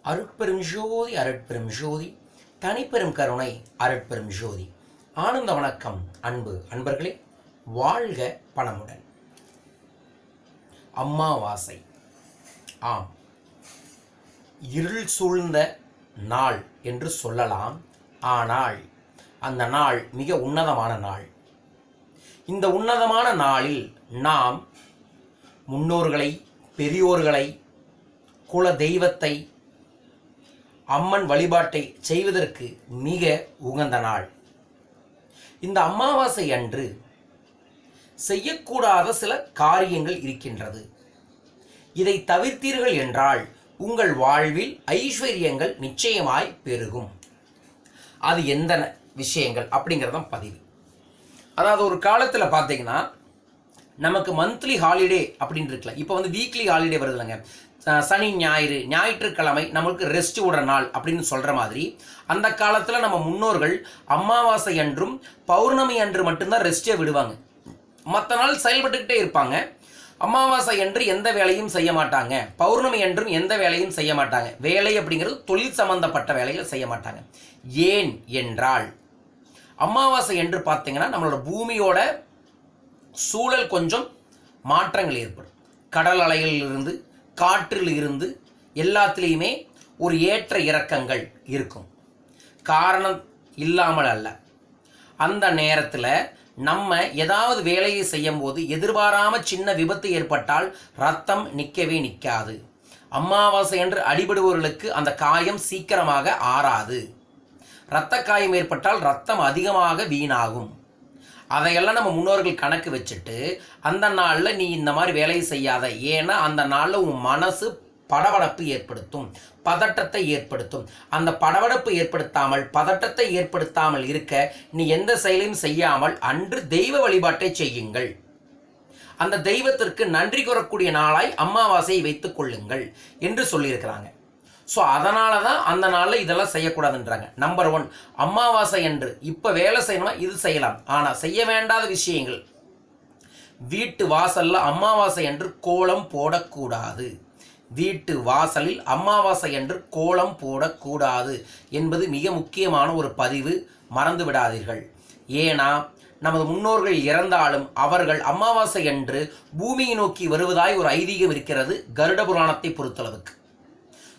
அருட்பெரும் ஜோதி அருட்பெரும் ஜோதி தனிப்பெரும் கருணை அருட்பெரும் ஜோதி. ஆனந்த வணக்கம் அன்பு அன்பர்களே, வாழ்க பணமுடன். அமாவாசை, ஆம், இருள் சூழ்ந்த நாள் என்று சொல்லலாம். ஆனால் அந்த நாள் மிக உன்னதமான நாள். இந்த உன்னதமான நாளில் நாம் முன்னோர்களை, பெரியோர்களை, குல தெய்வத்தை, அம்மன் வழிபாட்டை செய்வதற்கு மிக உகந்த நாள். இந்த அமாவாசை அன்று செய்யக்கூடாத சில காரியங்கள் இருக்கின்றது. இதை தவிர்த்தீர்கள் என்றால் உங்கள் வாழ்வில் ஐஸ்வர்யங்கள் நிச்சயமாய் பெருகும். அது எந்த விஷயங்கள் அப்படிங்கிறதான் பதிவு. அதாவது ஒரு காலத்தில் பார்த்தீங்கன்னா நமக்கு மந்த்லி ஹாலிடே அப்படின்னு இருக்குல்ல, இப்போ வீக்லி ஹாலிடே வருது இல்லைங்க. சனி ஞாயிறு, ஞாயிற்றுக்கிழமை நம்மளுக்கு ரெஸ்ட் விடுற நாள் அப்படின்னு சொல்கிற மாதிரி அந்த காலத்தில் நம்ம முன்னோர்கள் அமாவாசை அன்றும் பௌர்ணமி அன்று மட்டும்தான் ரெஸ்ட்டே விடுவாங்க. மற்ற நாள் செயல்பட்டுக்கிட்டே இருப்பாங்க. அமாவாசை அன்று எந்த வேலையும் செய்ய மாட்டாங்க, பௌர்ணமி அன்றும் எந்த வேலையும் செய்ய மாட்டாங்க. வேலை அப்படிங்கிறது தொழில் சம்பந்தப்பட்ட வேலைகள் செய்ய மாட்டாங்க. ஏன் என்றால் அமாவாசை என்று பார்த்தீங்கன்னா நம்மளோட பூமியோட சூழல் கொஞ்சம் மாற்றங்கள் ஏற்படும். கடல் அலைகளிலிருந்து, காற்றில் இருந்து எல்லாத்துலேயுமே ஒரு ஏற்ற இறக்கங்கள் இருக்கும். காரணம் இல்லாமல் அல்ல. அந்த நேரத்தில் நம்ம ஏதாவது வேலையை செய்யும் போது எதிர்பாராமல் சின்ன விபத்து ஏற்பட்டால் ரத்தம் நிற்கவே நிற்காது. அமாவாசை என்று அடிபடுபவர்களுக்கு அந்த காயம் சீக்கிரமாக ஆறாது. இரத்த காயம் ஏற்பட்டால் ரத்தம் அதிகமாக வீணாகும். அதையெல்லாம் நம்ம முன்னோர்கள் கணக்கு வச்சுட்டு அந்த நாளில் நீ இந்த மாதிரி வேலையை செய்யாத. ஏன்னா அந்த நாளில் உன் மனசு படபடப்பு ஏற்படுத்தும், பதட்டத்தை ஏற்படுத்தும். அந்த படபடப்பு ஏற்படுத்தாமல், பதட்டத்தை ஏற்படுத்தாமல் இருக்க நீ எந்த செயலையும் செய்யாமல் அன்று தெய்வ வழிபாட்டை செய்யுங்கள். அந்த தெய்வத்திற்கு நன்றி கூறக்கூடிய நாளாய் அமாவாசையை வைத்துக் கொள்ளுங்கள் என்று சொல்லியிருக்கிறாங்க. ஸோ அதனால தான் அந்த நாளில் இதெல்லாம் செய்யக்கூடாதுன்றாங்க. நம்பர் 1, அமாவாசை என்று இப்போ வேலை செய்யணும்னா இது செய்யலாம். ஆனால் செய்ய வேண்டாத விஷயங்கள், வீட்டு வாசலில் அமாவாசை என்று கோலம் போடக்கூடாது. வீட்டு வாசலில் அமாவாசை என்று கோலம் போடக்கூடாது என்பது மிக முக்கியமான ஒரு பதிவு, மறந்து விடாதீர்கள். ஏன்னா நமது முன்னோர்கள் இறந்தாலும் அவர்கள் அமாவாசை என்று பூமியை நோக்கி வருவதாய் ஒரு ஐதீகம் இருக்கிறது கருட புராணத்தை பொறுத்தளவுக்கு.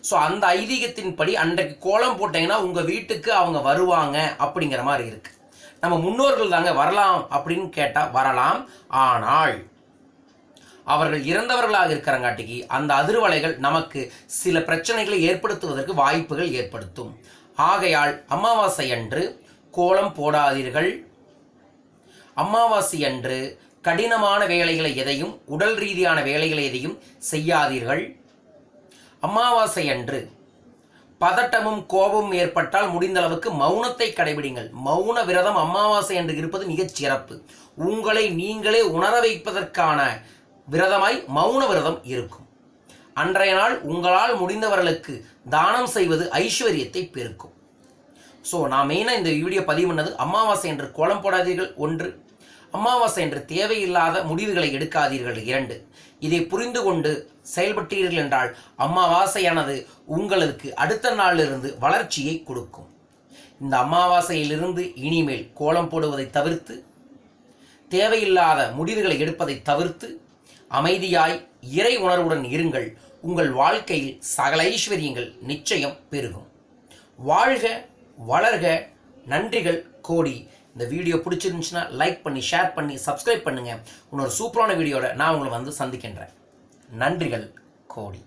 ஸோ அந்த ஐதீகத்தின்படி அன்றைக்கு கோலம் போட்டீங்கன்னா உங்கள் வீட்டுக்கு அவங்க வருவாங்க அப்படிங்கிற மாதிரி இருக்குது. நம்ம முன்னோர்கள் தாங்க வரலாம் அப்படின்னு கேட்டால் வரலாம். ஆனால் அவர்கள் இறந்தவர்களாக இருக்கிறங்காட்டிக்கு அந்த அதிர்வலைகள் நமக்கு சில பிரச்சனைகளை ஏற்படுத்துவதற்கு வாய்ப்புகள் ஏற்படுத்தும். ஆகையால் அமாவாசை அன்று கோலம் போடாதீர்கள். அமாவாசை அன்று கடினமான வேலைகளை எதையும், உடல் ரீதியான வேலைகளை எதையும் செய்யாதீர்கள். அமாவாசை அன்று பதட்டமும் கோபமும் ஏற்பட்டால் முடிந்த அளவுக்கு மௌனத்தை கடைபிடிங்கள். மௌன விரதம் அமாவாசை அன்று இருப்பது மிகச் சிறப்பு. உங்களை நீங்களே உணர வைப்பதற்கான விரதமாய் மௌன விரதம் இருக்கும். அன்றைய நாள் உங்களால் முடிந்தவர்களுக்கு தானம் செய்வது ஐஸ்வர்யத்தை பெருக்கும். ஸோ நான் மெயினாக இந்த வீடியோ பதிவு பண்ணது அமாவாசை என்று கோலம் போடாதீர்கள் 1, அமாவாசை என்று தேவையில்லாத முடிவுகளை எடுக்காதீர்கள் 2. இதை புரிந்து கொண்டு செயல்பட்டீர்கள் என்றால் அமாவாசையானது உங்களுக்கு அடுத்த நாளிலிருந்து வளர்ச்சியை கொடுக்கும். இந்த அமாவாசையிலிருந்து இனிமேல் கோலம் போடுவதை தவிர்த்து, தேவையில்லாத முடிவுகளை எடுப்பதை தவிர்த்து அமைதியாய் இறை உணர்வுடன் இருங்கள். உங்கள் வாழ்க்கையில் சகல ஐஸ்வர்யங்கள் நிச்சயம் பெருகும். வாழ்க வளர்க. நன்றிகள் கோடி. இந்த வீடியோ பிடிச்சிருந்துச்சுன்னா லைக் பண்ணி, ஷேர் பண்ணி, சப்ஸ்கிரைப் பண்ணுங்கள். இன்னொரு சூப்பரான வீடியோட நான் உங்களை சந்திக்கின்றேன். நன்றிகள் கோடி.